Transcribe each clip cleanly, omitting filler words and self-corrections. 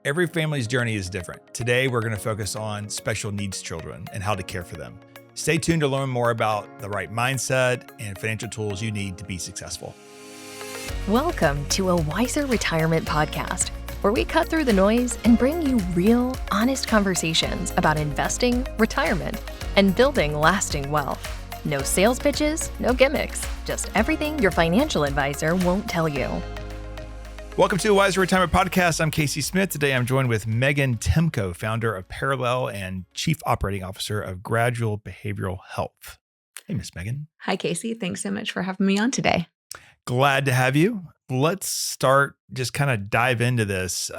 Every family's journey is different. Today, we're going to focus on special needs children and how to care for them. Stay tuned to learn more about the right mindset and financial tools you need to be successful. Welcome to a Wiser Retirement Podcast, where we cut through the noise and bring you real, honest conversations about investing, retirement, and building lasting wealth. No sales pitches, no gimmicks, just everything your financial advisor won't tell you. Welcome to the Wiser Retirement Podcast. I'm Casey Smith. Today, I'm joined with Meaghan Timko, founder of Parallel and Chief Operating Officer of Gradual Behavioral Health. Hey, Miss Meaghan. Hi, Casey. Thanks so much for having me on today. Glad to have you. Let's start, just kind of dive into this.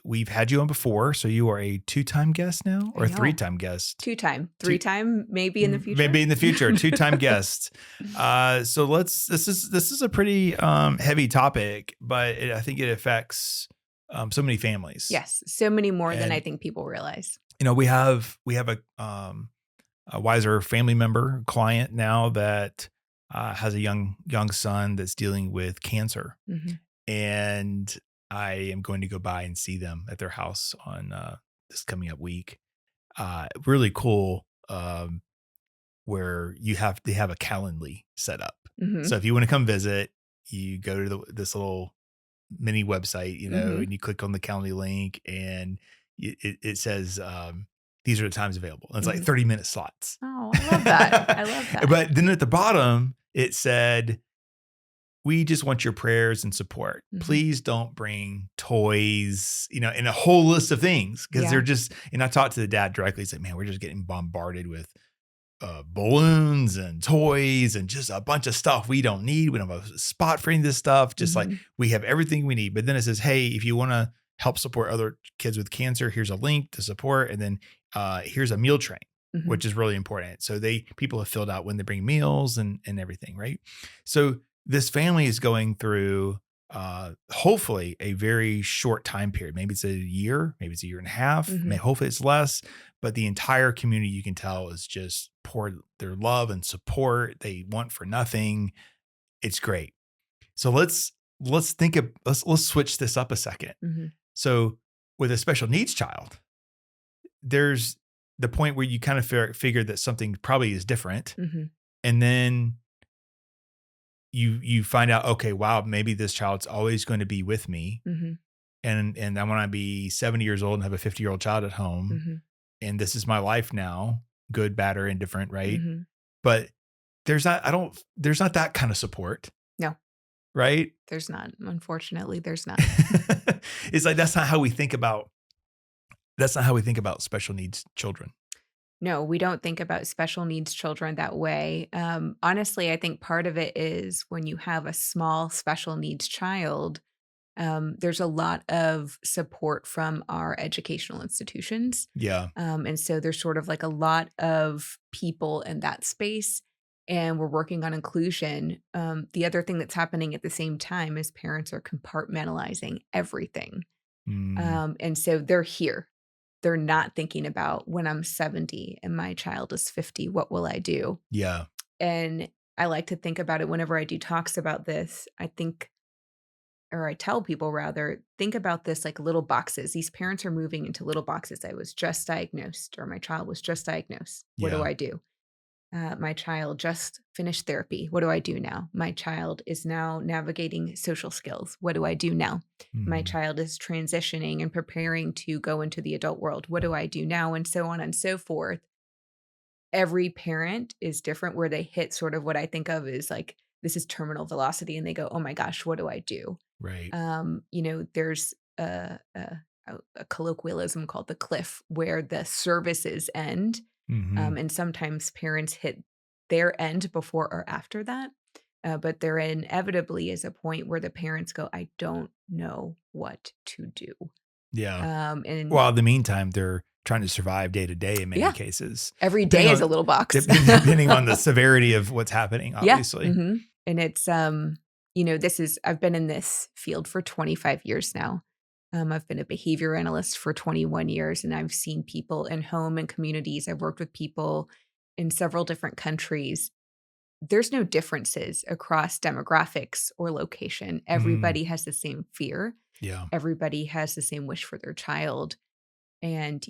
We've had you on before, so you are a two-time guest now, or a three-time guest? Two-time. Three-time, maybe in the future. Maybe in the future, two-time guest. So this is a pretty heavy topic, but I think it affects so many families. Yes, so many more than I think people realize. You know, we have a Wiser family member, client now that has a young son that's dealing with cancer. Mm-hmm. And I am going to go by and see them at their house on this coming up week. Really cool, where they have a Calendly set up. Mm-hmm. So if you want to come visit, you go to this little mini website, Mm-hmm. and you click on the Calendly link, and it says these are the times available. And it's like 30-minute slots. Oh, I love that. I love that. But then at the bottom, it said, we just want your prayers and support. Mm-hmm. Please don't bring toys, and a whole list of things. Because they're just, and I talked to the dad directly. He's like, man, we're just getting bombarded with balloons and toys and just a bunch of stuff we don't need. We don't have a spot for any of this stuff. Just like we have everything we need. But then it says, hey, if you want to help support other kids with cancer, here's a link to support. And then here's a meal train, which is really important. So people have filled out when they bring meals and everything, right? So this family is going through hopefully a very short time period. Maybe it's a year, maybe it's a year and a half, hopefully it's less, but the entire community, you can tell, is just pour their love and support they want for nothing. It's great. So let's switch this up a second. So with a special needs child, there's the point where you kind of figure that something probably is different. And then you find out, okay, wow, maybe this child's always going to be with me. And I want to be 70 years old and have a 50-year-old child at home. And this is my life now, good, bad, or indifferent, right? But there's not that kind of support. No. Right? There's not. Unfortunately, there's not. It's like, that's not how we think about special needs children. No, we don't think about special needs children that way. Honestly, I think part of it is when you have a small special needs child, there's a lot of support from our educational institutions. Yeah. And so there's sort of like a lot of people in that space, and we're working on inclusion. The other thing that's happening at the same time is parents are compartmentalizing everything. And so they're here. They're not thinking about, when I'm 70 and my child is 50, what will I do? Yeah. And I like to think about it whenever I do talks about this. I tell people rather, think about this like little boxes. These parents are moving into little boxes. I was just diagnosed, or my child was just diagnosed. What do I do? My child just finished therapy. What do I do now? My child is now navigating social skills. What do I do now? My child is transitioning and preparing to go into the adult world. What do I do now? And so on and so forth. Every parent is different, where they hit sort of what I think of is like, this is terminal velocity, and they go, oh my gosh, what do I do? Right. There's a colloquialism called the cliff, where the services end. And sometimes parents hit their end before or after that. But there inevitably is a point where the parents go, I don't know what to do. Yeah. And well, in the meantime, they're trying to survive day to day in many cases. Every day is a little box. Depending on the severity of what's happening, obviously. Yeah. And it's, I've been in this field for 25 years now. I've been a behavior analyst for 21 years, and I've seen people in home and communities. I've worked with people in several different countries. There's no differences across demographics or location. Everybody has the same fear. Yeah. Everybody has the same wish for their child. And,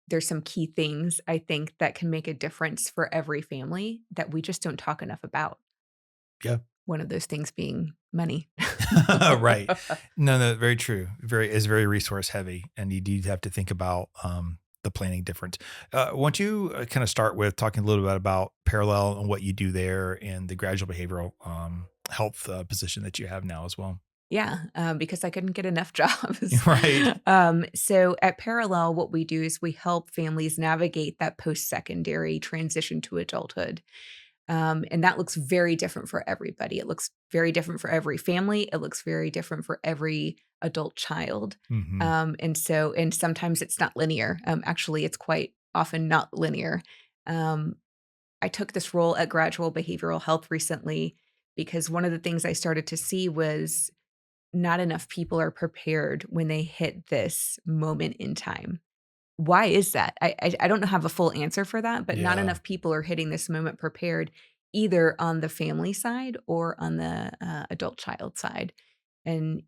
there's some key things I think that can make a difference for every family that we just don't talk enough about. Yeah. One of those things being money. Right. No, very true. Is very resource heavy, and you do have to think about the planning difference. Why don't you kind of start with talking a little bit about Parallel and what you do there and the gradual behavioral health position that you have now as well. Yeah, because I couldn't get enough jobs. Right. So at Parallel, what we do is we help families navigate that post-secondary transition to adulthood. And that looks very different for everybody. It looks very different for every family. It looks very different for every adult child. Hmm. And sometimes it's not linear. Actually, it's quite often not linear. Um, I took this role at Gradual Behavioral Health recently because one of the things I started to see was not enough people are prepared when they hit this moment in time. Why is that? I don't have a full answer for that, but not Yeah. enough people are hitting this moment prepared either on the family side or on the, adult child side. And,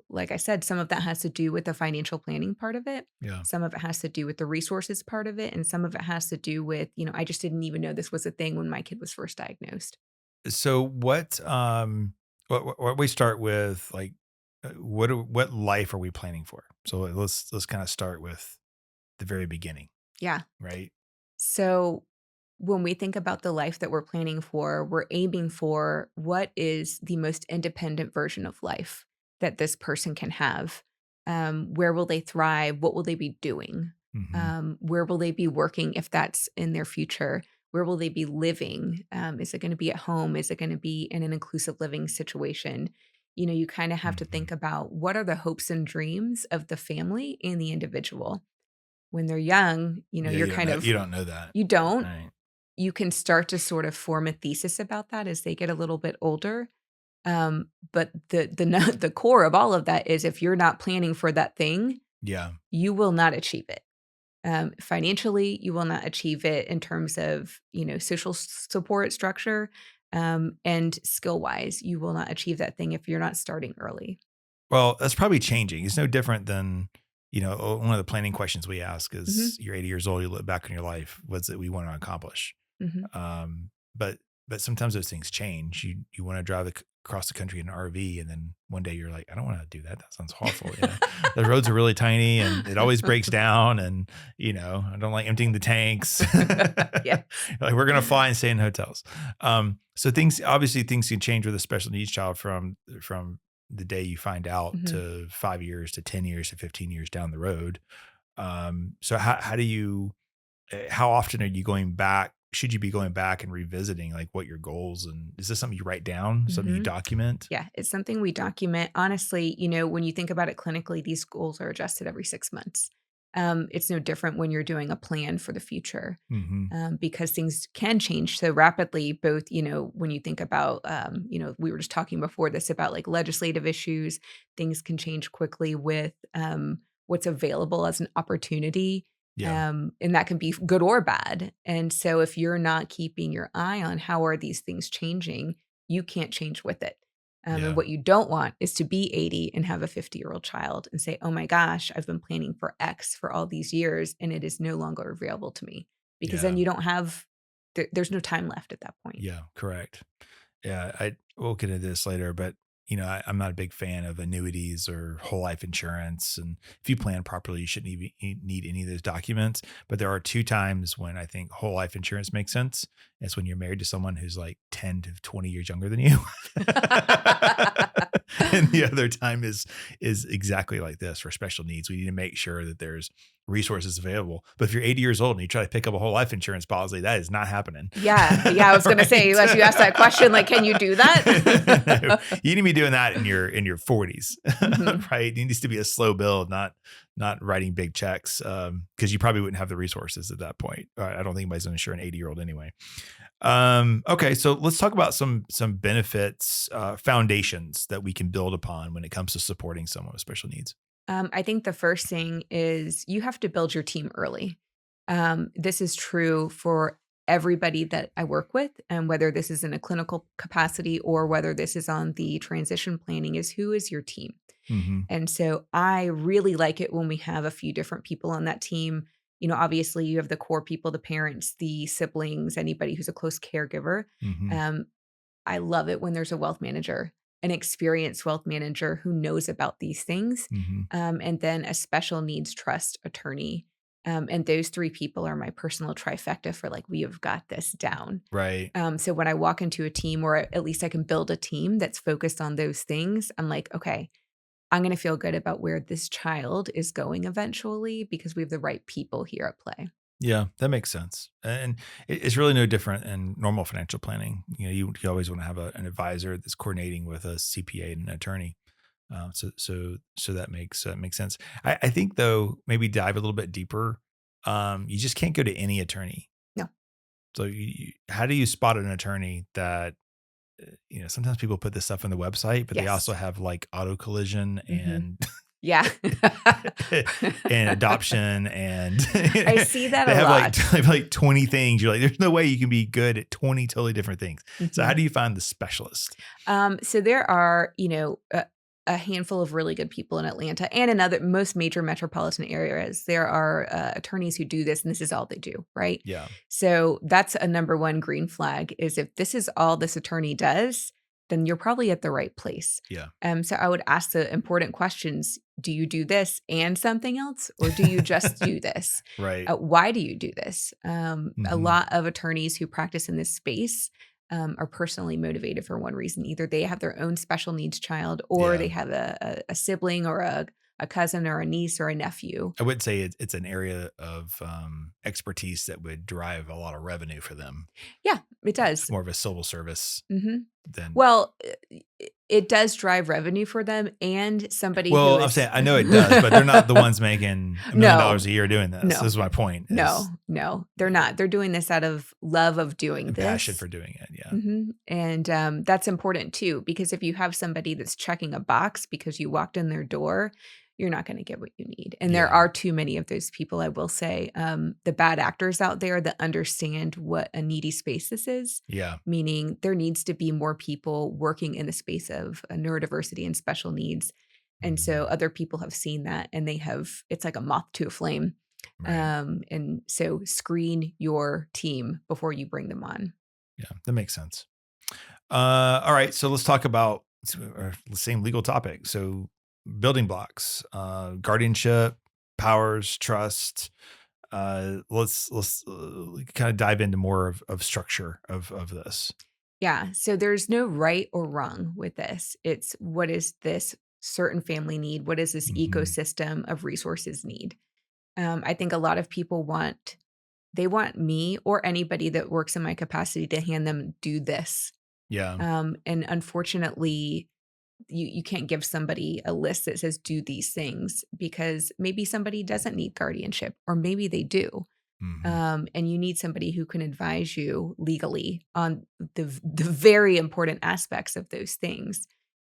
like I said, some of that has to do with the financial planning part of it. Yeah. Some of it has to do with the resources part of it, and some of it has to do with, I just didn't even know this was a thing when my kid was first diagnosed. So what we start with, like, what life are we planning for? So let's kind of start with the very beginning, Yeah. right? So when we think about the life that we're planning for, we're aiming for what is the most independent version of life that this person can have. Where will they thrive? What will they be doing? Hmm. Where will they be working if that's in their future? Where will they be living? Is it going to be at home? Is it going to be in an inclusive living situation? You kind of have to Hmm. think about what are the hopes and dreams of the family and the individual. When they're young, Yeah, you're kind of you don't know that, you don't. right? You can start to sort of form a thesis about that as they get a little bit older. But the core of all of that is if you're not planning for that thing, Yeah. you will not achieve it. Financially, you will not achieve it in terms of, social support structure, and skill wise, you will not achieve that thing if you're not starting early. Well, that's probably changing. It's no different than, one of the planning questions we ask is Hmm. you're 80 years old, you look back on your life, what's it we want to accomplish? Hmm. Um, but sometimes those things change. You want to drive across the country in an RV, and then one day you're like, I don't want to do that. That sounds awful. The roads are really tiny, and it always breaks down. And I don't like emptying the tanks. Yes. Like we're gonna fly and stay in hotels. So things can change with a special needs child from the day you find out Hmm. to 5 years to 10 years to 15 years down the road. So how do you how often are you going back? Should you be going back and revisiting like what your goals, and is this something you write down, something you Hmm. document? Yeah, it's something we document. Honestly, when you think about it clinically, these goals are adjusted every 6 months. It's no different when you're doing a plan for the future, Hmm. because things can change so rapidly. Both, when you think about, we were just talking before this about like legislative issues, things can change quickly with what's available as an opportunity. Yeah. And that can be good or bad. And so if you're not keeping your eye on how are these things changing, you can't change with it. And Yeah. what you don't want is to be 80 and have a 50-year-old child and say, oh my gosh, I've been planning for X for all these years and it is no longer available to me. Because then Yeah. you don't have, there's no time left at that point. Yeah. Correct. Yeah, we'll get into this later, but I'm not a big fan of annuities or whole life insurance. And if you plan properly, you shouldn't even need any of those documents. But there are two times when I think whole life insurance makes sense. It's when you're married to someone who's like 10 to 20 years younger than you. And the other time is exactly like this for special needs. We need to make sure that there's resources available. But if you're 80 years old and you try to pick up a whole life insurance policy, that is not happening. Yeah. Yeah. I was going to say, Right? as you asked that question, like, can you do No, that? you need to be doing that in your 40s, Mhm. right? It needs to be a slow build, not writing big checks, because you probably wouldn't have the resources at that point. I don't think anybody's going to insure an 80-year-old anyway. Okay, so let's talk about some benefits, foundations that we can build upon when it comes to supporting someone with special needs. I think the first thing is you have to build your team early. This is true for everybody that I work with, and whether this is in a clinical capacity or whether this is on the transition planning, is who is your team? Mm-hmm. And so I really like it when we have a few different people on that team. Obviously you have the core people, the parents, the siblings, anybody who's a close caregiver. Mm-hmm. Um, I love it when there's a wealth manager, an experienced wealth manager who knows about these things, Mm-hmm. and then a special needs trust attorney. And those three people are my personal trifecta for like, we have got this down. Right. So when I walk into a team, or at least I can build a team that's focused on those things, I'm like, okay, I'm going to feel good about where this child is going eventually because we have the right people here at play. Yeah, that makes sense. And it's really no different in normal financial planning. You always want to have an advisor that's coordinating with a CPA and an attorney. So that makes sense. I think though, maybe dive a little bit deeper. You just can't go to any attorney. No. So how do you spot an attorney that, sometimes people put this stuff on the website, but they Yes. also have like auto collision and Yeah. and adoption and I see that they a have lot. they have like 20 things. You're like, there's no way you can be good at 20 totally different things. So how do you find the specialist? So there are, a handful of really good people in Atlanta and in other most major metropolitan areas. There are attorneys who do this, and this is all they do, right? Yeah. So that's a number one green flag, is if this is all this attorney does, then you're probably at the right place. Yeah. So I would ask the important questions. Do you do this and something else, or do you just do this? Right. Why do you do this? A Mhm. lot of attorneys who practice in this space are personally motivated for one reason. Either they have their own special needs child, or Yeah. they have a sibling or a cousin or a niece or a nephew. I would say it's an area of expertise that would drive a lot of revenue for them. Yeah, it It's does. more of a civil service hmm than. Well, it does drive revenue for them, and somebody who Well, I'm is saying I know it does, but they're not the ones making $1 million No. a year doing this. No. This is my point. No, they're not. They're doing this out of love of doing And this. passion for doing it. Yeah. And that's important too, because if you have somebody that's checking a box because you walked in their door, you're not going to get what you need. And there Yeah. are too many of those people, I will say. The bad actors out there that understand what a needy space this is, Yeah. meaning there needs to be more people working in the space of neurodiversity and special needs. And so other people have seen that, and it's like a moth to a flame. Right. And so screen your team before you bring them on. Yeah, that makes sense. All right, so let's talk about the same legal topic. So building blocks, guardianship, powers, trust. Let's kind of dive into more of structure of this. Yeah. So there's no right or wrong with this. It's, what is this certain family need? What does this Mhm. ecosystem of resources need? I think a lot of people want me or anybody that works in my capacity to hand them do this. Yeah. And unfortunately, you can't give somebody a list that says do these things, because maybe somebody doesn't need guardianship, or maybe they do. Mhm. And you need somebody who can advise you legally on the very important aspects of those things.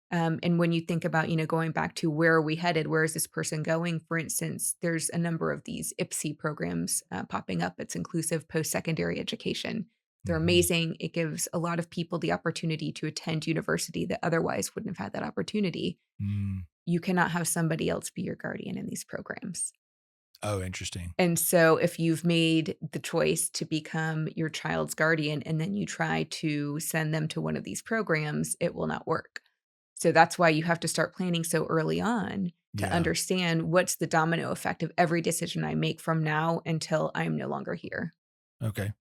And when you think about, going back to where are we headed, where is this person going? For instance, there's a number of these IPSI programs popping up. It's inclusive post-secondary education. They're Mhm. amazing. It gives a lot of people the opportunity to attend university that otherwise wouldn't have had that opportunity. Mm. You cannot have somebody else be your guardian in these programs. Oh, interesting. And so if you've made the choice to become your child's guardian and then you try to send them to one of these programs, it will not work. So that's why you have to start planning so early on to Yeah. understand what's the domino effect of every decision I make from now until I'm no longer here. Okay.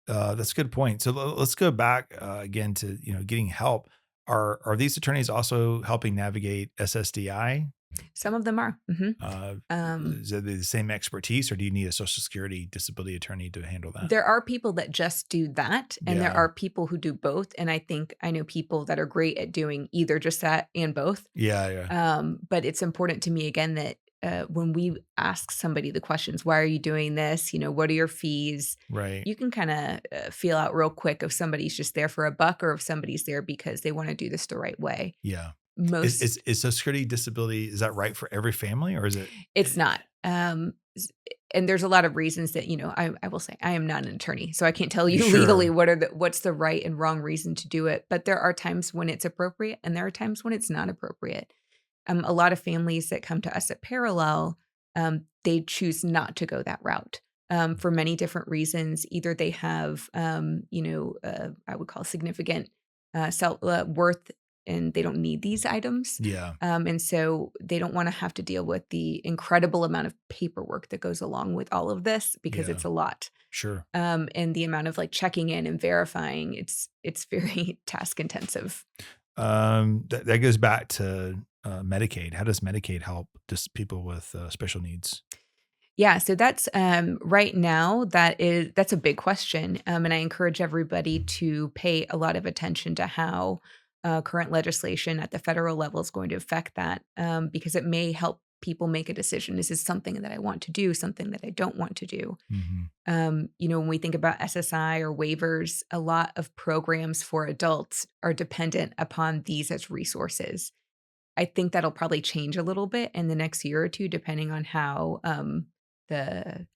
That's a good point. So let's go back again to getting help. Are these attorneys also helping navigate SSDI? Some of them are. Is it the same expertise, or do you need a Social Security disability attorney to handle that? There are people that just do that, and there Yeah. are people who do both. And I think I know people that are great at doing either just that and both. Yeah. But it's important to me, again, that when we ask somebody the questions, why are you doing this? What are your fees? Right. You can kind of feel out real quick if somebody's just there for a buck or if somebody's there because they want to do this the right way. Yeah. Most Is Social Security disability, is that right for every family, or is it? It's not. and there's a lot of reasons that, I will say I am not an attorney, so I can't tell you Sure. legally what's the right and wrong reason to do it. But there are times when it's appropriate and there are times when it's not appropriate. A lot of families that come to us at Parallel, they choose not to go that route for many different reasons. Either they have, I would call significant self worth, and they don't need these items. Yeah. And so they don't want to have to deal with the incredible amount of paperwork that goes along with all of this because Yeah. it's a lot. Sure. And the amount of like checking in and verifying, it's very task intensive. That goes back to Medicaid. How does Medicaid help just people with special needs? Yeah, so that's right now that's a big question, and I encourage everybody to pay a lot of attention to how current legislation at the federal level is going to affect that, because it may help people make a decision. Is this something that I want to do? Something that I don't want to do? When we think about SSI or waivers, a lot of programs for adults are dependent upon these as resources. I think that'll probably change a little bit in the next year or two, depending on how the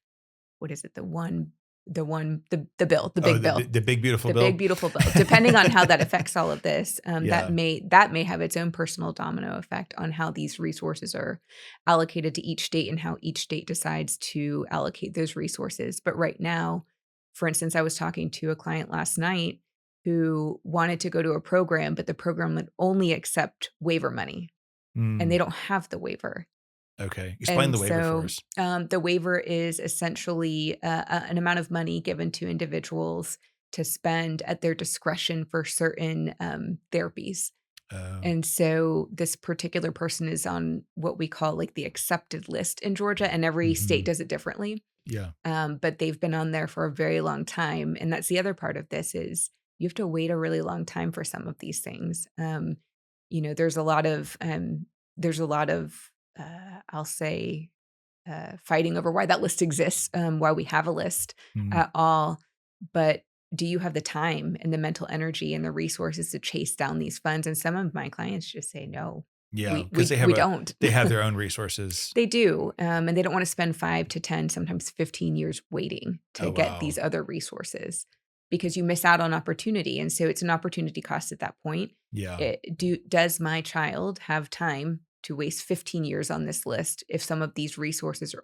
what is it? The bill, the big bill, the big beautiful the bill. big beautiful bill. Depending on how that affects all of this, Yeah. that may have its own personal domino effect on how these resources are allocated to each state and how each state decides to allocate those resources. But right now, for instance, I was talking to a client last night who wanted to go to a program, but the program would only accept waiver money, and they don't have the waiver. Okay. Explain And the waiver so, for us. the waiver is essentially an amount of money given to individuals to spend at their discretion for certain therapies. Oh. And so this particular person is on what we call like the accepted list in Georgia, and every state does it differently. Yeah. But they've been on there for a very long time. And that's the other part of this is you have to wait a really long time for some of these things. There's a lot of I'll say, fighting over why that list exists, why we have a list at all. But do you have the time and the mental energy and the resources to chase down these funds? And some of my clients just say no. Yeah, we don't. they have their own resources. They do, and they don't want to spend 5 to 10, sometimes 15 years waiting to get these other resources because you miss out on opportunity. And so it's an opportunity cost at that point. Yeah. Does my child have time to waste 15 years on this list if some of these resources are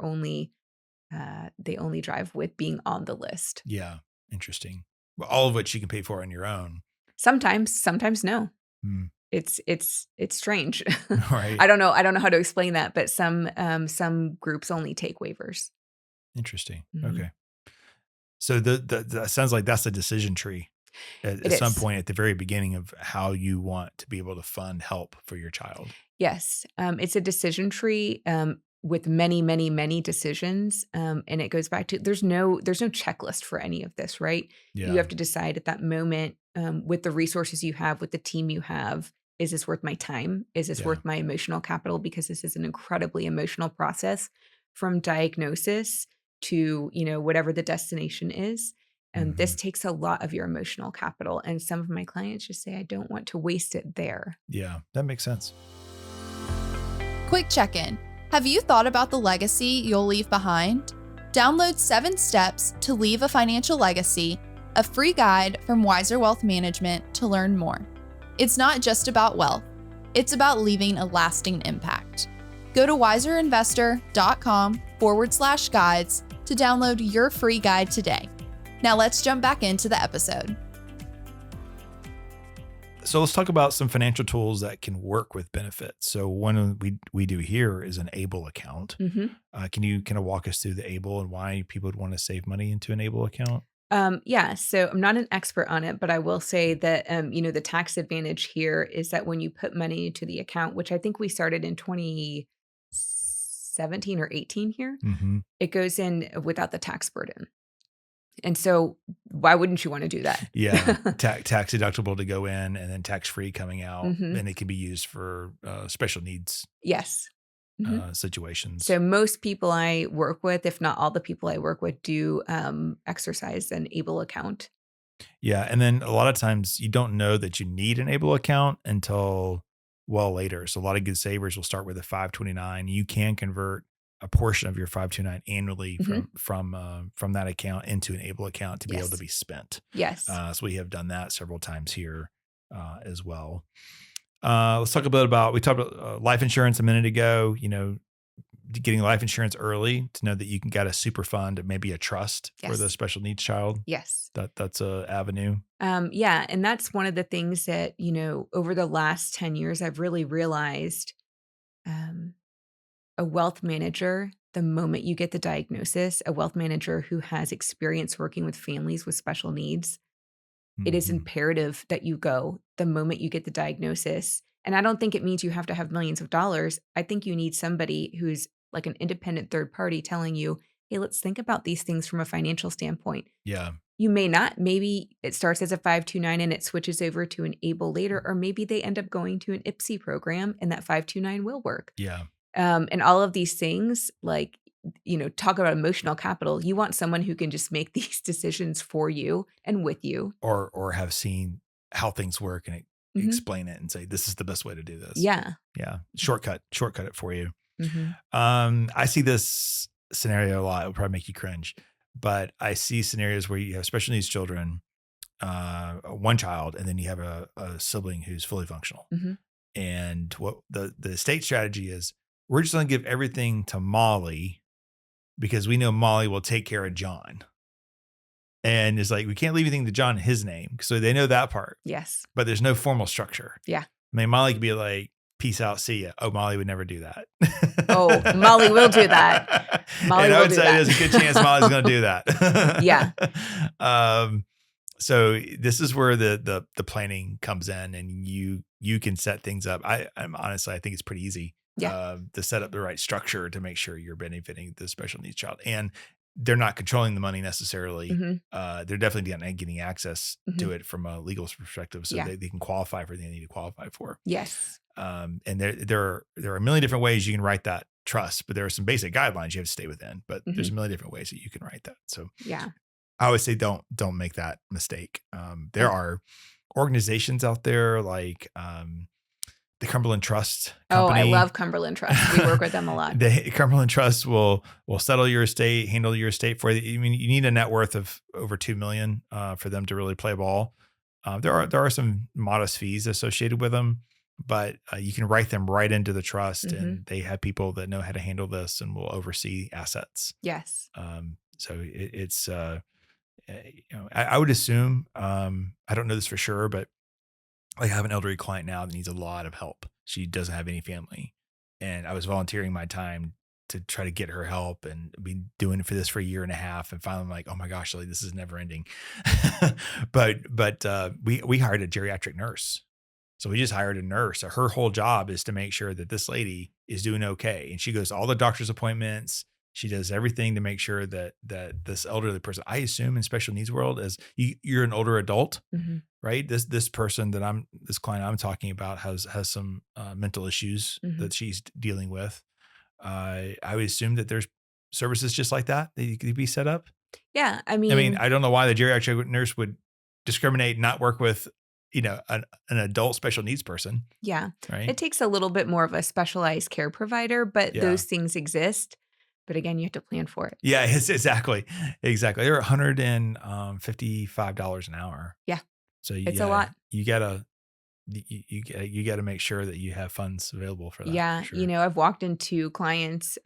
they only drive with being on the list? Yeah. Interesting. Well, all of which you can pay for on your own. Sometimes no. It's strange. Right. I don't know how to explain that, but some groups only take waivers. Interesting. Okay. So that sounds like that's a decision tree at some point at the very beginning of how you want to be able to fund help for your child. Yes. It's a decision tree with many, many, many decisions. And it goes back to there's no checklist for any of this, right? Yeah. You have to decide at that moment with the resources you have, with the team you have, is this worth my time? Is this worth my emotional capital? Because this is an incredibly emotional process from diagnosis to, whatever the destination is. And this takes a lot of your emotional capital. And some of my clients just say, I don't want to waste it there. Yeah, that makes sense. Quick check-in. Have you thought about the legacy you'll leave behind? Download 7 Steps to Leave a Financial Legacy, a free guide from Wiser Wealth Management to learn more. It's not just about wealth. It's about leaving a lasting impact. Go to wiserinvestor.com/guides to download your free guide today. Now let's jump back into the episode. So let's talk about some financial tools that can work with benefits. So one we do here is an ABLE account. Can you kind of walk us through the ABLE and why people would want to save money into an ABLE account? Yeah, so I'm not an expert on it, but I will say that, the tax advantage here is that when you put money into the account, which I think we started in 2017 or 18 here, it goes in without the tax burden. And so why wouldn't you want to do that? Yeah. Tax deductible to go in and then tax-free coming out. And it can be used for special needs. Yes. Situations. So most people I work with, if not all the people I work with, do exercise an ABLE account. Yeah. And then a lot of times you don't know that you need an ABLE account until well later. So a lot of good savers will start with a 529. You can convert a portion of your 529 annually Mhm. from that account into an ABLE account to be able Yes. to be spent. Yes. So we have done that several times here as well. Let's talk a bit about, we talked about life insurance a minute ago, getting life insurance early to know that you can get a super fund and maybe a trust for the Yes. special needs child. Yes. That's a avenue. Yeah. And that's one of the things that, over the last 10 years, I've really realized a wealth manager, the moment you get the diagnosis, a wealth manager who has experience working with families with special needs, it is Mhm. imperative that you go the moment you get the diagnosis. And I don't think it means you have to have millions of dollars. I think you need somebody who's like an independent third party telling you, hey, let's think about these things from a financial standpoint. Yeah. You may not. Maybe it starts as a 529 and it switches over to an ABLE later, or maybe they end up going to an IPSI program and that 529 will work. Yeah. And all of these things, like, talk about emotional capital. You want someone who can just make these decisions for you and with you. Or have seen how things work and Mhm. explain it and say, this is the best way to do this. Yeah. Yeah. Shortcut it for you. Mhm. I see this scenario a lot. It'll probably make you cringe, but I see scenarios where you have special needs children, one child, and then you have a sibling who's fully functional. Mhm. And what the state strategy is, we're just going to give everything to Molly because we know Molly will take care of John. And it's like, we can't leave anything to John in his name. So they know that part, Yes. but there's no formal structure. Yeah. I mean, Molly could be like, peace out, see ya. Oh, Molly would never do that. Oh, Molly will do that. Molly and I will would do say that. there's a good chance Molly's going to do that. Yeah. So this is where the planning comes in, and you can set things up. I'm honestly, I think it's pretty easy to set up the right structure to make sure you're benefiting the special needs child, and they're not controlling the money necessarily. Mhm. They're definitely getting access to Mhm. it from a legal perspective, so Yeah. they can qualify for what they need to qualify for. Yes. And there are a million different ways you can write that trust, but there are some basic guidelines you have to stay within. But there's a million different ways that you can write that. So Yeah. I always say don't make that mistake. There are organizations out there like the Cumberland Trust Company. Oh, I love Cumberland Trust. We work with them a lot. The Cumberland Trust will settle your estate, handle your estate for you. I mean, you need a net worth of over $2 million for them to really play ball. There are some modest fees associated with them, but you can write them right into the trust, and they have people that know how to handle this and will oversee assets. Yes. So it's I would assume, I don't know this for sure, but I have an elderly client now that needs a lot of help. She doesn't have any family, and I was volunteering my time to try to get her help, and been doing it for this for a year and a half. And finally I'm like, oh my gosh, Lily, this is never ending. but we hired a geriatric nurse. So we just hired a nurse. So her whole job is to make sure that this lady is doing okay. And she goes to all the doctor's appointments. She does everything to make sure that this elderly person, I assume in special needs world, as you're an older adult, right? This person this client I'm talking about has some mental issues that she's dealing with. I would assume that there's services just like that you could be set up. Yeah. I I mean, I don't know why the geriatric nurse would discriminate, not work with, an adult special needs person. Yeah. Right. It takes a little bit more of a specialized care provider, but Yeah. those things exist. But again, you have to plan for it. Yeah, exactly. They're $155 an hour. Yeah. So It's a lot. You gotta make sure that you have funds available for that. Yeah. for sure. I've walked into client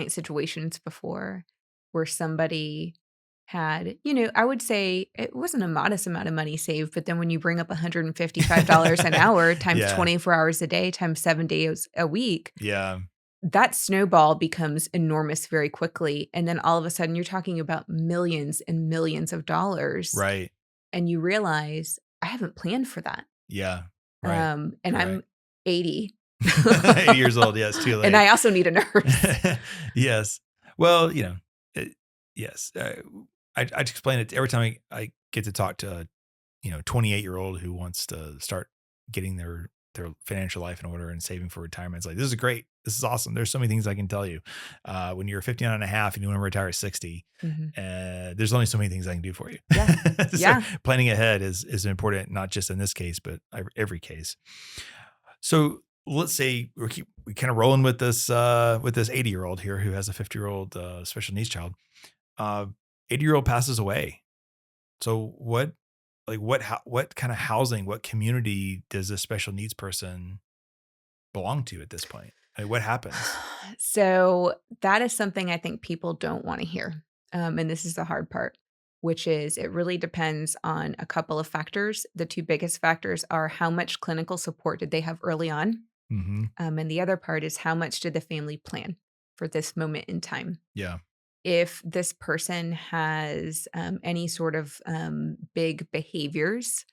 situations before where somebody had, I would say it wasn't a modest amount of money saved, but then when you bring up $155 an hour times Yeah. 24 hours a day times 7 days a week, Yeah. that snowball becomes enormous very quickly. And then all of a sudden you're talking about millions and millions of dollars. Right. And you realize I haven't planned for that. Yeah. Right. And I'm 80. 80 years old. Yeah, it's too late. And I also need a nurse. Yes. Well, yes. I explain it every time I get to talk to 28-year-old who wants to start getting their financial life in order and saving for retirement. It's like, this is great. This is awesome. There's so many things I can tell you. When you're 59 and a half and you want to retire at 60, there's only so many things I can do for you. Yeah. So Yeah. planning ahead is important, not just in this case, but every case. So let's say we kind of rolling with this 80-year-old here who has a 50-year-old special needs child. 80-year-old passes away. So what kind of housing, what community does a special needs person belong to at this point? What happens? So that is something I think people don't want to hear. And this is the hard part, which is it really depends on a couple of factors. The two biggest factors are how much clinical support did they have early on? Mm-hmm. And the other part is how much did the family plan for this moment in time? Yeah. If this person has any sort of big behaviors,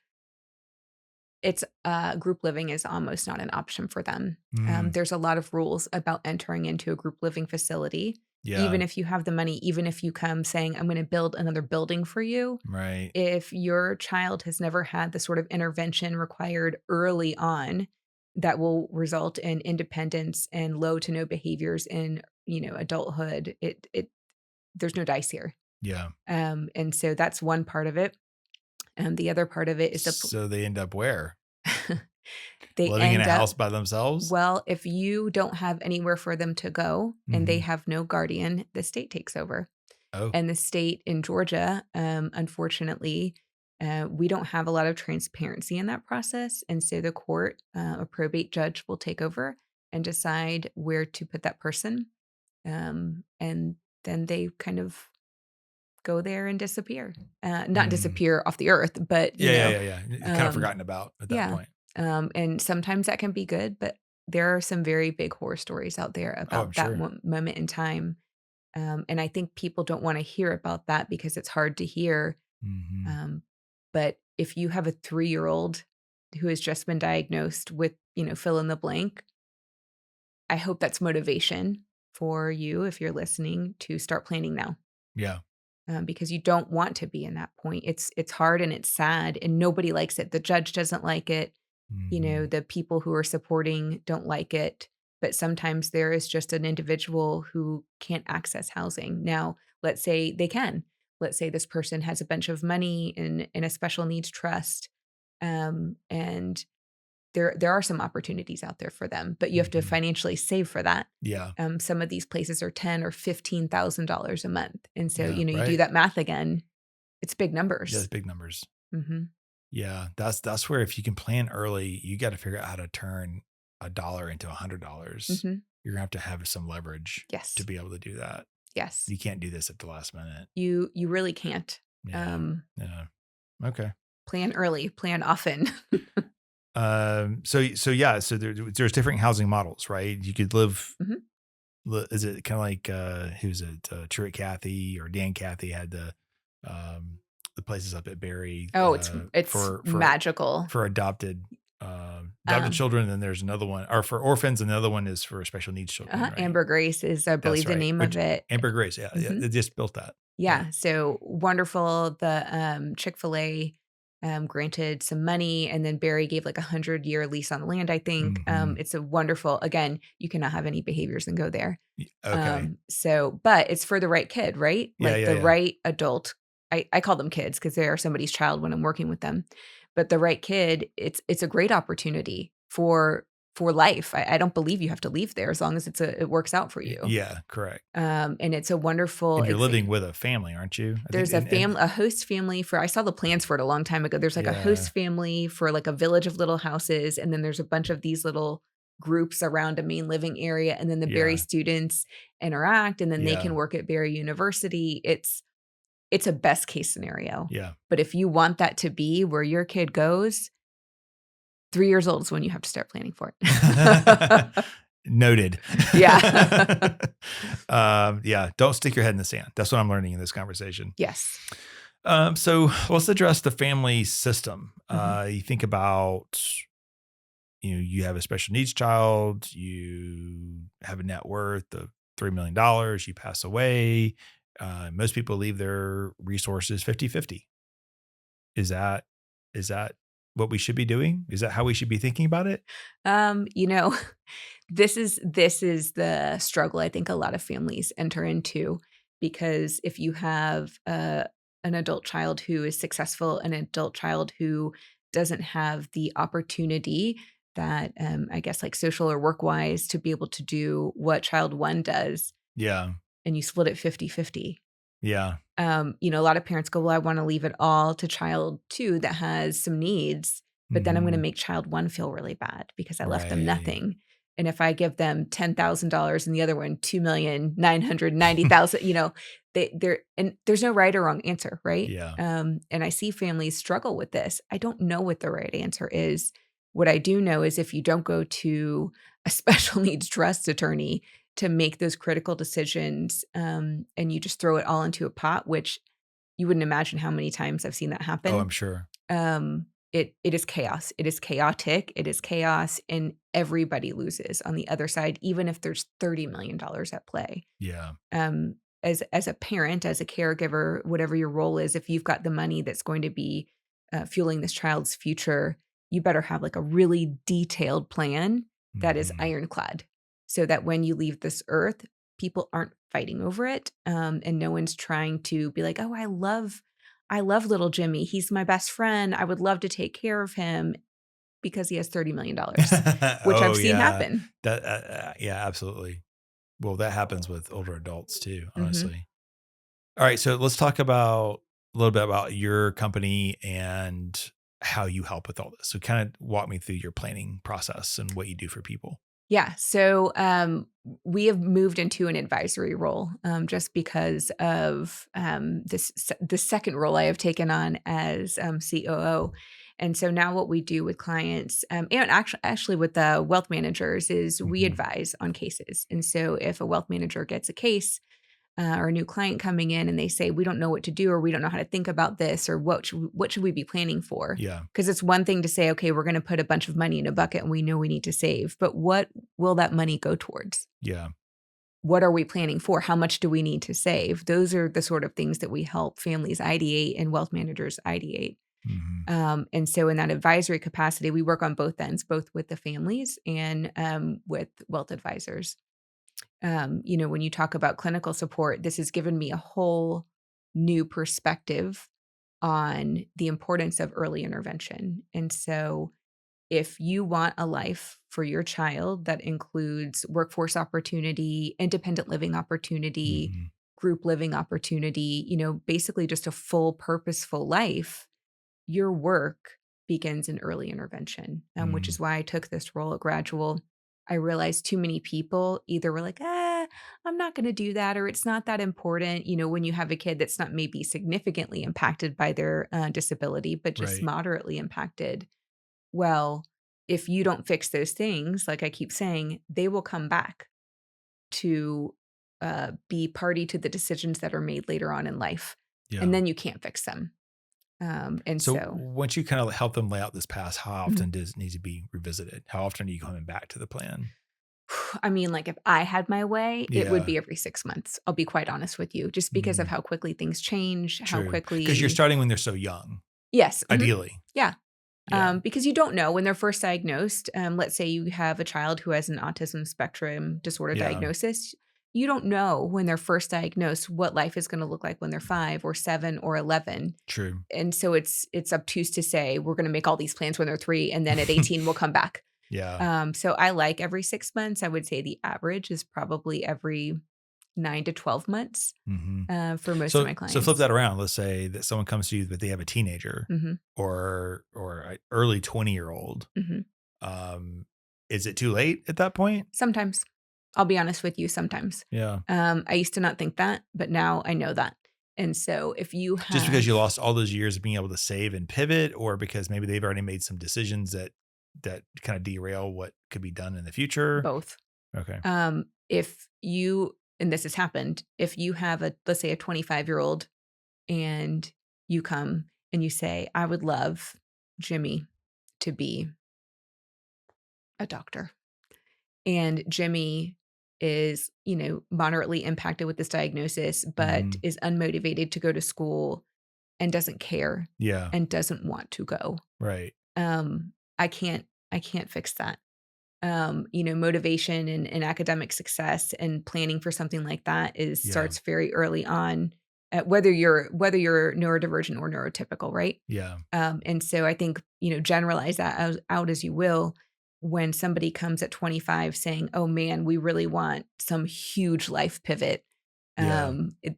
it's group living is almost not an option for them. Mm. There's a lot of rules about entering into a group living facility. Yeah. Even if you have the money, even if you come saying, I'm going to build another building for you. Right. If your child has never had the sort of intervention required early on that will result in independence and low to no behaviors in, adulthood, there's no dice here. Yeah. And so that's one part of it. The other part of it is So they end up where? they Living in end a up house by themselves? well, if you don't have anywhere for them to go and they Mhm. have no guardian, the state takes over. Oh, And the state in Georgia, unfortunately, we don't have a lot of transparency in that process. And so the court, a probate judge, will take over and decide where to put that person. And then they kind of go there and disappear. Not Mm. disappear off the earth, but, yeah. Kind of um, forgotten about at that yeah. point. And sometimes that can be good, but there are some very big horror stories out there Oh, I'm about that sure. moment in time. And I think people don't want to hear about that because it's hard to hear. Mhm. But if you have a 3-year-old who has just been diagnosed with, fill in the blank, I hope that's motivation for you, if you're listening, to start planning now. Yeah. Because you don't want to be in that point. It's hard and it's sad and nobody likes it. The judge doesn't like it. Mhm. The people who are supporting don't like it. But sometimes there is just an individual who can't access housing. Now, let's say they can. Let's say this person has a bunch of money in a special needs trust, and there are some opportunities out there for them, but you have to Mhm. financially save for that. Yeah. Some of these places are $10,000 or $15,000 a month, and so Yeah, you do right. that math again. It's big Yeah, numbers. it's big numbers. Hmm. Yeah, that's where if you can plan early, you gotta figure out how to turn $1 into $100. Hmm. You're gonna have some leverage Yes. to be able to do that. Yes. You can't do this at the last minute. You really can't. Yeah. Yeah. Okay. Plan early, plan often. So there's different housing models, right? You could live. Mhm. Is it kind of like who's it? Truett Cathy or Dan Cathy had the places up at Barry Oh, it's for magical. adopted Um, children. And then there's another one, or for orphans. Another one is for special needs children, right? Amber Grace is, I That's believe, the right. name of it. Amber Grace. Yeah, yeah. Mhm. They just built that. Yeah, so wonderful. The Chick-fil-A granted some money, and then Barry gave like 100-year lease on the land, I think. Mhm. It's a wonderful, again, you cannot have any behaviors and go there. Okay. But it's for the right kid, right? Yeah, Like yeah, the yeah. right adult. I call them kids because they are somebody's child when I'm working with them. But the right kid, it's a great opportunity for life. I don't believe you have to leave there as long as it works out for you. Yeah, correct. And it's a wonderful And you're living with a family, aren't you? I think, there's a host family for I saw the plans for it a long time ago. There's like a Yeah. host family for like a village of little houses, and then there's a bunch of these little groups around a main living area, and then the Barry Yeah. students interact, and then they Yeah. can work at Barry University. It's a best case scenario. Yeah. But if you want that to be where your kid goes, 3 years old is when you have to start planning for it. Noted. Yeah. Yeah. Don't stick your head in the sand. That's what I'm learning in this conversation. Yes. So let's address the family system. Mhm. You think about, you have a special needs child, you have a net worth of $3 million, you pass away. Most people leave their resources 50-50. Is that what we should be doing? Is that how we should be thinking about it? You know, this is the struggle I think a lot of families enter into, because if you have an adult child who is successful, an adult child who doesn't have the opportunity that, I guess like social or work wise to be able to do what child one does Yeah. and you split it 50-50. Yeah. A lot of parents go, well, I want to leave it all to child two that has some needs, but then I'm going to make child one feel really bad because I left them Right. nothing. And if I give them $10,000 and the other one $2,990,000, and there's no right or wrong answer, right? Yeah. And I see families struggle with this. I don't know what the right answer is. What I do know is if you don't go to a special needs trust attorney to make those critical decisions, and you just throw it all into a pot, which you wouldn't imagine how many times I've seen that happen. Oh, I'm sure. It is chaos. It is chaotic. It is chaos, and everybody loses on the other side, even if there's $30 million at play. Yeah. As a parent, as a caregiver, whatever your role is, if you've got the money that's going to be fueling this child's future, you better have like a really detailed plan that is ironclad, so that when you leave this earth, people aren't fighting over it, and no one's trying to be like, oh, I love little Jimmy. He's my best friend. I would love to take care of him because he has $30 million, which I've seen happen. That, yeah, absolutely. Well, that happens with older adults too, honestly. Mm-hmm. All right. So let's talk about a little bit about your company and how you help with all this. So kind of walk me through your planning process and what you do for people. Yeah. So we have moved into an advisory role just because of the second role I have taken on as COO. And so now what we do with clients and actually with the wealth managers is we advise on cases. And so if a wealth manager gets a case or a new client coming in and they say, we don't know what to do, or we don't know how to think about this, or what should we be planning for? Yeah. Because it's one thing to say, okay, we're going to put a bunch of money in a bucket and we know we need to save, but what will that money go towards? Yeah. What are we planning for? How much do we need to save? Those are the sort of things that we help families ideate and wealth managers ideate. And so in that advisory capacity, we work on both ends, both with the families and with wealth advisors. When you talk about clinical support, this has given me a whole new perspective on the importance of early intervention. And so if you want a life for your child that includes workforce opportunity, independent living opportunity, group living opportunity, basically just a full purposeful life, your work begins in early intervention, which is why I took this role at Gradual. I realized too many people either were like, I'm not going to do that, or it's not that important. When you have a kid that's not maybe significantly impacted by their disability, but just moderately impacted. Well, if you don't fix those things, like I keep saying, they will come back to be party to the decisions that are made later on in life. Yeah. And then you can't fix them. And so once you kind of help them lay out this path, how often does it need to be revisited? How often are you coming back to the plan? I mean, like if I had my way, it would be every 6 months. I'll be quite honest with you, just because of how quickly things change, how quickly. Because you're starting when they're so young. Yes. Ideally. Yeah. Because you don't know when they're first diagnosed. Let's say you have a child who has an autism spectrum disorder diagnosis. You don't know when they're first diagnosed what life is going to look like when they're 5 or 7 or 11. True. And so it's obtuse to say we're going to make all these plans when they're 3 and then at 18 we'll come back. Yeah. So I like every 6 months. I would say the average is probably every 9 to 12 months for most of my clients. So flip that around. Let's say that someone comes to you, but they have a teenager or an early 20-year-old. Is it too late at that point? Sometimes. I'll be honest with you, sometimes. Yeah. I used to not think that, but now I know that. And so if you have... Just because you lost all those years of being able to save and pivot, or because maybe they've already made some decisions that kind of derail what could be done in the future? Both. Okay. If you, and this has happened, if you have let's say a 25-year-old and you come and you say, I would love Jimmy to be a doctor. And Jimmy is, moderately impacted with this diagnosis, but is unmotivated to go to school and doesn't care. Yeah. And doesn't want to go. Right. I can't fix that. Motivation and academic success and planning for something like that starts very early on, whether you're neurodivergent or neurotypical, right? Yeah. And so I think, generalize that out as you will. when somebody comes at 25 saying, oh man, we really want some huge life pivot, Yeah.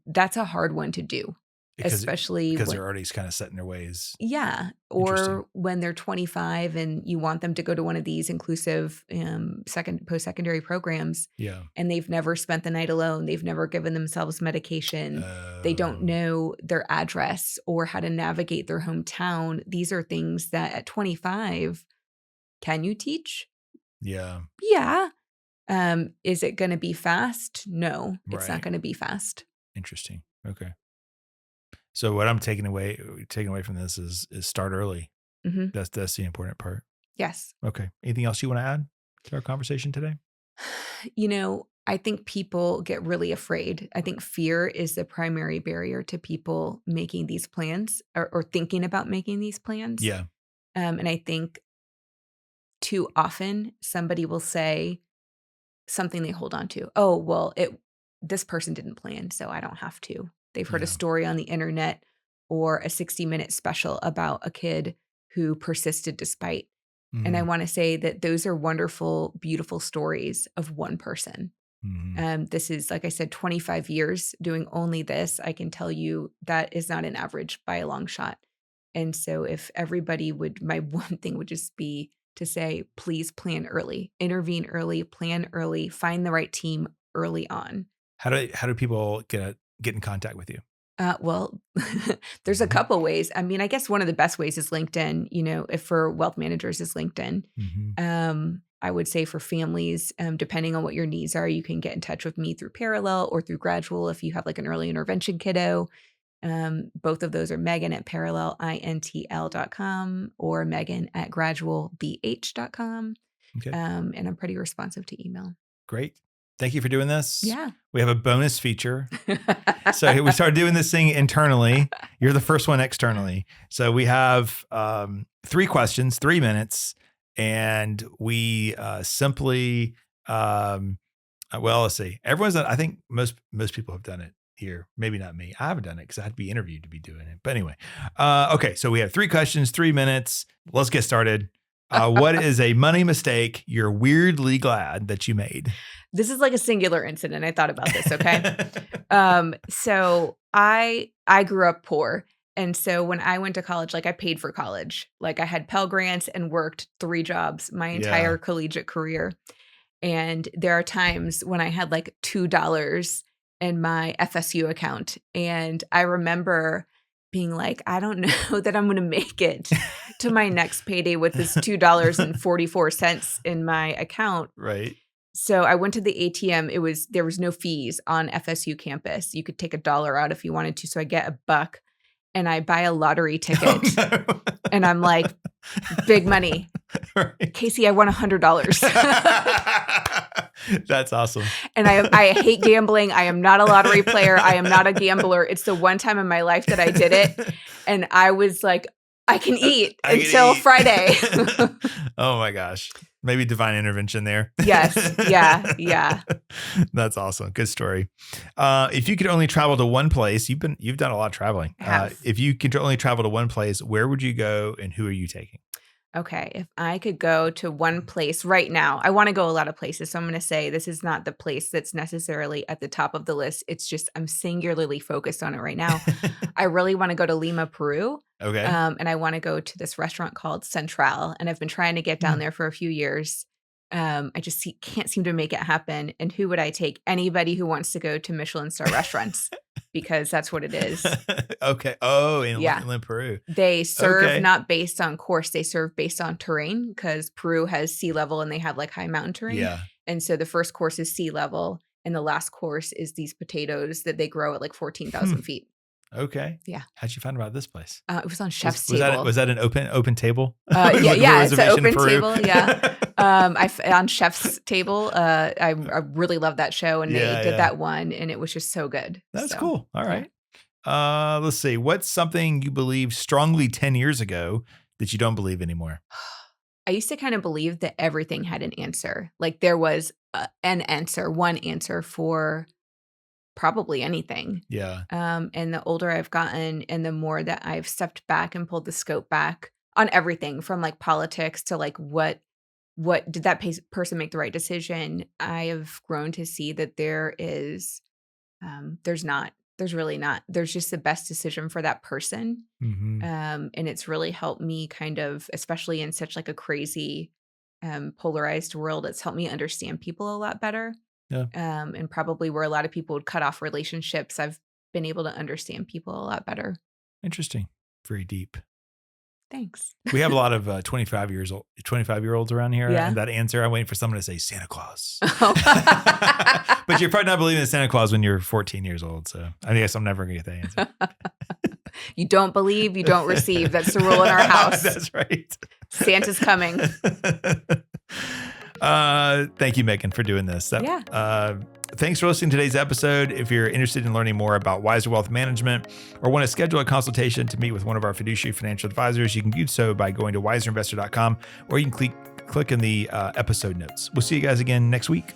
that's a hard one to do, Because especially when, they're already kind of set in their ways. yeah, Interesting. or when they're 25 and you want them to go to one of these inclusive post-secondary programs, Yeah. and they've never spent the night alone. They've never given themselves medication. They don't know their address or how to navigate their hometown. These are things that at 25, can you teach? Yeah. Yeah. Is it going to be fast? No, it's not Right. going to be fast. Interesting. Okay. So what I'm taking away from this is start early. Mm-hmm. That's the important part. Yes. Okay. Anything else you want to add to our conversation today? I think people get really afraid. I think fear is the primary barrier to people making these plans or thinking about making these plans. Yeah. And I think too often somebody will say something they hold on to. Oh, well, this person didn't plan, so I don't have to. They've heard a Yeah. story on the internet or a 60-minute special about a kid who persisted despite. And I Mhm. want to say that those are wonderful, beautiful stories of one person. Mhm. This is, like I said, 25 years doing only this. I can tell you that is not an average by a long shot. And so if everybody my one thing would just be to say, please plan early, intervene early, plan early, find the right team early on. How do people get in contact with you? Well, there's a couple ways. I mean, I guess one of the best ways is LinkedIn. If for wealth managers is LinkedIn. Mhm. I would say for families, depending on what your needs are, you can get in touch with me through Parallel or through Gradual if you have like an early intervention kiddo. Both of those are Meaghan at parallelintl.com or Meaghan at gradualbh.com. Okay. And I'm pretty responsive to email. Great. Thank you for doing this. Yeah. We have a bonus feature. So we started doing this thing internally. You're the first one externally. So we have 3 questions, 3 minutes, and we simply, let's see. I think most people have done it here. Maybe not me. I haven't done it because I had to be interviewed to be doing it. But anyway, okay. So we have 3 questions, 3 minutes. Let's get started. What is a money mistake you're weirdly glad that you made? This is like a singular incident. I thought about this. Okay. So I grew up poor. And so when I went to college, like I paid for college, like I had Pell Grants and worked 3 jobs my entire collegiate career. And there are times when I had like $2 in my FSU account. And I remember being like, I don't know that I'm going to make it to my next payday with this $2.44 in my account. Right. So I went to the ATM. There was no fees on FSU campus. You could take $1 out if you wanted to. So I get $1 and I buy a lottery ticket. Oh, no. And I'm like, big money. Right. Casey, I won $100. That's awesome. And I hate gambling. I am not a lottery player. I am not a gambler. It's the one time in my life that I did it. And I was like, I can eat until Friday. Oh my gosh. Maybe divine intervention there. Yes. Yeah. That's awesome. Good story. If you could only travel to one place, you've done a lot of traveling. If you could only travel to one place, where would you go and who are you taking? Okay. If I could go to one place right now, I want to go a lot of places. So I'm going to say this is not the place that's necessarily at the top of the list. It's just I'm singularly focused on it right now. I really want to go to Lima, Peru. Okay. And I want to go to this restaurant called Central. And I've been trying to get down there for a few years. I just can't seem to make it happen. And who would I take? Anybody who wants to go to Michelin star restaurants, because that's what it is. Okay. Oh, in Peru. They serve not based on course. They serve based on terrain because Peru has sea level and they have like high mountain terrain. Yeah. And so the first course is sea level and the last course is these potatoes that they grow at like 14,000 feet. Okay. Yeah. How'd you find about this place? It was on chef's table. Was that an open table? Yeah, it's an open table. Yeah. On chef's table. I really love that show, and they did that one, and it was just so good. That's cool. All right. Let's see. What's something you believed strongly 10 years ago that you don't believe anymore? I used to kind of believe that everything had an answer. Like there was one answer for probably anything. Yeah. And the older I've gotten and the more that I've stepped back and pulled the scope back on everything from like politics to like what what did that person make the right decision? I have grown to see that there's really not. There's just the best decision for that person. Mm-hmm. And it's really helped me kind of, especially in such like a crazy, polarized world, it's helped me understand people a lot better. Yeah. And probably where a lot of people would cut off relationships, I've been able to understand people a lot better. Interesting. Very deep. Thanks. We have a lot of 25-year-olds around here. Yeah. And that answer, I'm waiting for someone to say Santa Claus. Oh. But you're probably not believing in Santa Claus when you're 14 years old. So I guess I'm never going to get that answer. You don't believe, you don't receive. That's the rule in our house. That's right. Santa's coming. Thank you, Meaghan, for doing this. Thanks for listening to today's episode. If you're interested in learning more about Wiser Wealth Management or want to schedule a consultation to meet with one of our fiduciary financial advisors, you can do so by going to wiserinvestor.com, or you can click in the episode notes. We'll see you guys again next week.